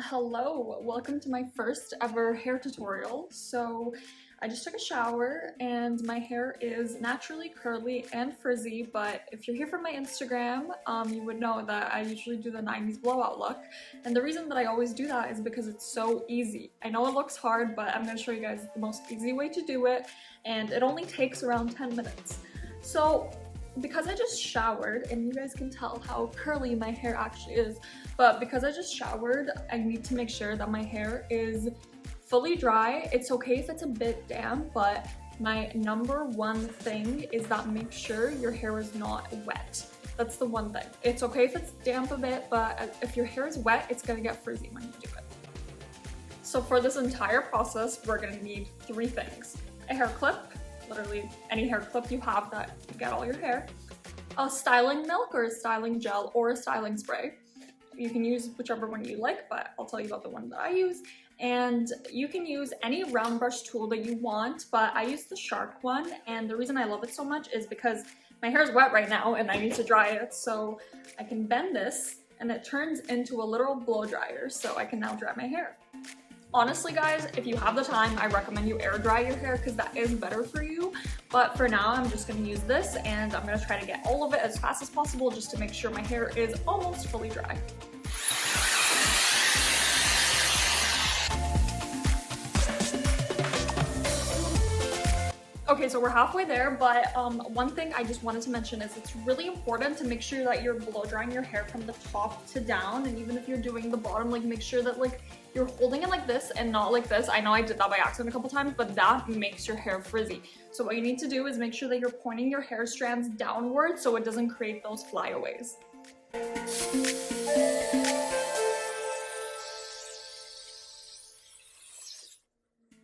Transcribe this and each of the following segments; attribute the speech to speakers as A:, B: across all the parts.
A: Hello, welcome to my first ever hair tutorial. So I just took a shower and my hair is naturally curly and frizzy, but if you're here from my Instagram, you would know that I usually do the 90s blowout look. And the reason that I always do that is because it's so easy. I know it looks hard, but I'm going to show you guys the most easy way to do it, and it only takes around 10 minutes. So because I just showered, and you guys can tell how curly my hair actually is, but because I just showered, I need to make sure that my hair is fully dry. It's okay if it's a bit damp, but my number one thing is that make sure your hair is not wet. That's the one thing. It's okay if it's damp a bit, but if your hair is wet, it's gonna get frizzy when you do it. So for this entire process, we're gonna need three things: a hair clip, literally any hair clip you have that you get all your hair, a styling milk or a styling gel or a styling spray. You can use whichever one you like, but I'll tell you about the one that I use. And you can use any round brush tool that you want, but I use the shark one, and the reason I love it so much is because my hair is wet right now and I need to dry it, so I can bend this and it turns into a literal blow dryer, so I can now dry my hair. Honestly guys, if you have the time, I recommend you air dry your hair because that is better for you. But for now, I'm just going to use this and I'm going to try to get all of it as fast as possible just to make sure my hair is almost fully dry. Okay, so we're halfway there, but one thing I just wanted to mention is it's really important to make sure that you're blow drying your hair from the top to down, and even if you're doing the bottom, like make sure that like you're holding it like this and not like this. I know I did that by accident a couple times, but that makes your hair frizzy. So what you need to do is make sure that you're pointing your hair strands downwards so it doesn't create those flyaways.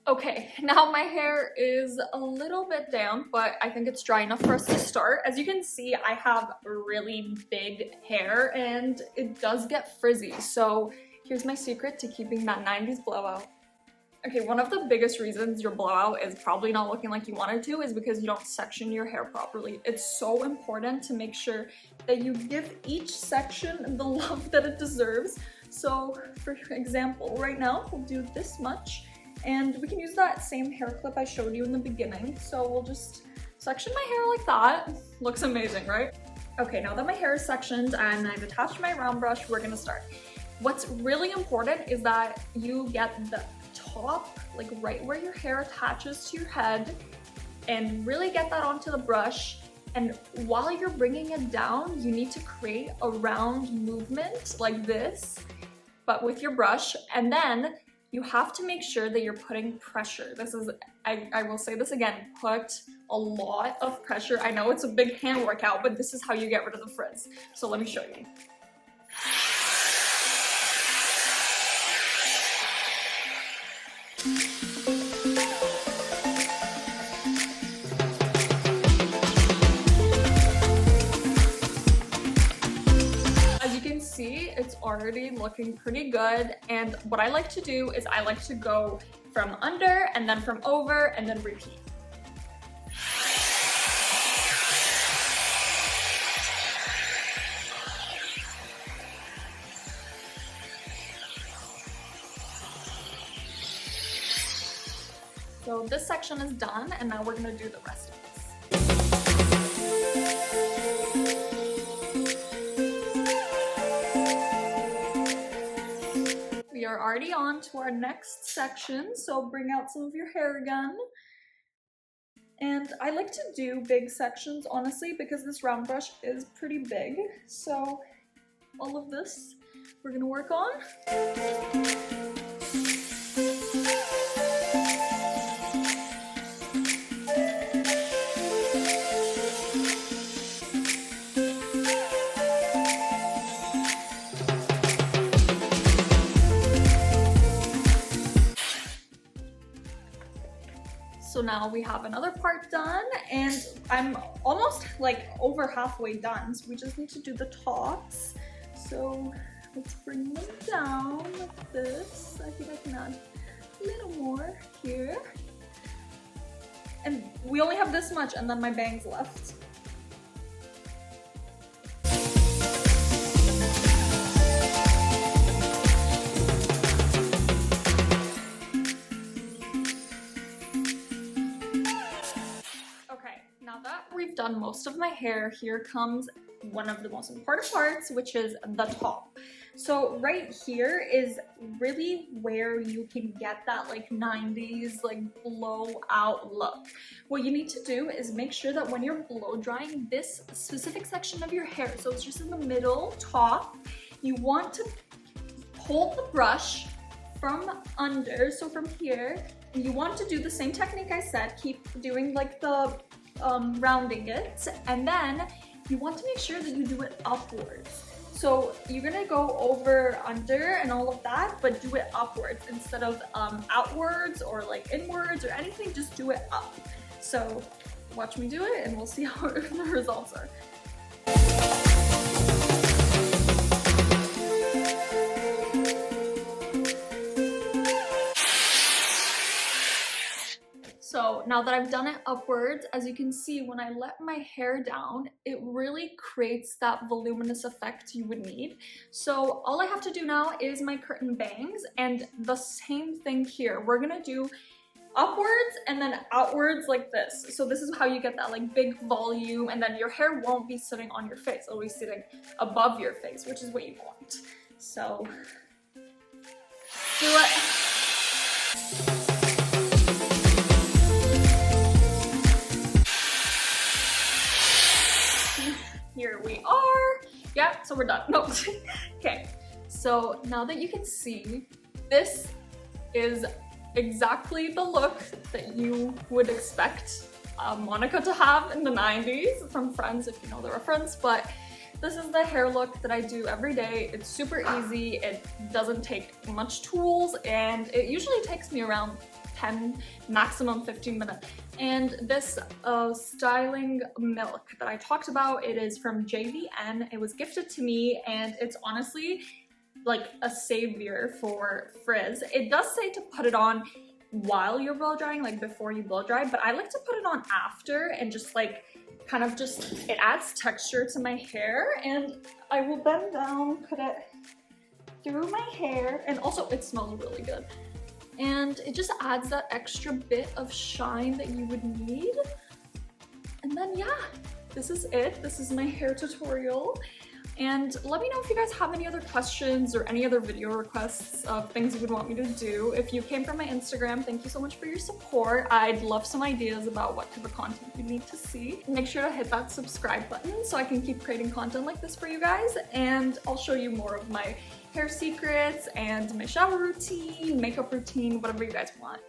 A: Okay, now my hair is a little bit damp, but I think it's dry enough for us to start. As you can see, I have really big hair and it does get frizzy. So here's my secret to keeping that 90s blowout. Okay, one of the biggest reasons your blowout is probably not looking like you want it to is because you don't section your hair properly. It's so important to make sure that you give each section the love that it deserves. So for example, right now we'll do this much. And we can use that same hair clip I showed you in the beginning. So we'll just section my hair like that. Looks amazing, right? Okay, now that my hair is sectioned and I've attached my round brush, we're gonna start. What's really important is that you get the top, like right where your hair attaches to your head, and really get that onto the brush. And while you're bringing it down, you need to create a round movement like this, but with your brush. And then you have to make sure that you're putting pressure. This is, I will say this again, put a lot of pressure. I know it's a big hand workout, but this is how you get rid of the frizz. So let me show you. See, it's already looking pretty good, and what I like to do is I like to go from under and then from over and then repeat. So this section is done, and now we're going to do the rest of this. We are already on to our next section, so bring out some of your hair again. And I like to do big sections, honestly, because this round brush is pretty big. So all of this we're gonna work on. So now we have another part done, and I'm almost like over halfway done. So we just need to do the tops. So let's bring them down like this. I think I can add a little more here. And we only have this much, and then my bangs left. done most of my hair, here comes one of the most important parts, which is the top. So right here is really where you can get that like 90s like blowout look. What you need to do is make sure that when you're blow drying this specific section of your hair, so it's just in the middle top, you want to hold the brush from under, so from here, and you want to do the same technique I said, keep doing like the rounding it, and then you want to make sure that you do it upwards. So you're gonna go over, under, and all of that, but do it upwards instead of outwards or like inwards or anything, just do it up. So watch me do it and we'll see how the results are. So now that I've done it upwards, as you can see, when I let my hair down, it really creates that voluminous effect you would need. So all I have to do now is my curtain bangs, and the same thing here. We're gonna do upwards and then outwards like this. So this is how you get that like big volume, and then your hair won't be sitting on your face. It'll be sitting above your face, which is what you want. So do it. Here we are. Yeah, so we're done. No. Okay, so now that you can see, this is exactly the look that you would expect Monica to have in the 90s from Friends, if you know the reference, but this is the hair look that I do every day. It's super easy, it doesn't take much tools, and it usually takes me around 10, maximum 15 minutes. And this styling milk that I talked about, it is from JVN. It was gifted to me, and it's honestly like a savior for frizz. It does say to put it on while you're blow drying, like before you blow dry, but I like to put it on after and just like kind of just, it adds texture to my hair, and I will bend down, put it through my hair, and also it smells really good. And it just adds that extra bit of shine that you would need. And then yeah, this is it. This is my hair tutorial. And let me know if you guys have any other questions or any other video requests of things you would want me to do. If you came from my Instagram, thank you so much for your support. I'd love some ideas about what type of content you need to see. Make sure to hit that subscribe button so I can keep creating content like this for you guys. And I'll show you more of my hair secrets and my shower routine, makeup routine, whatever you guys want.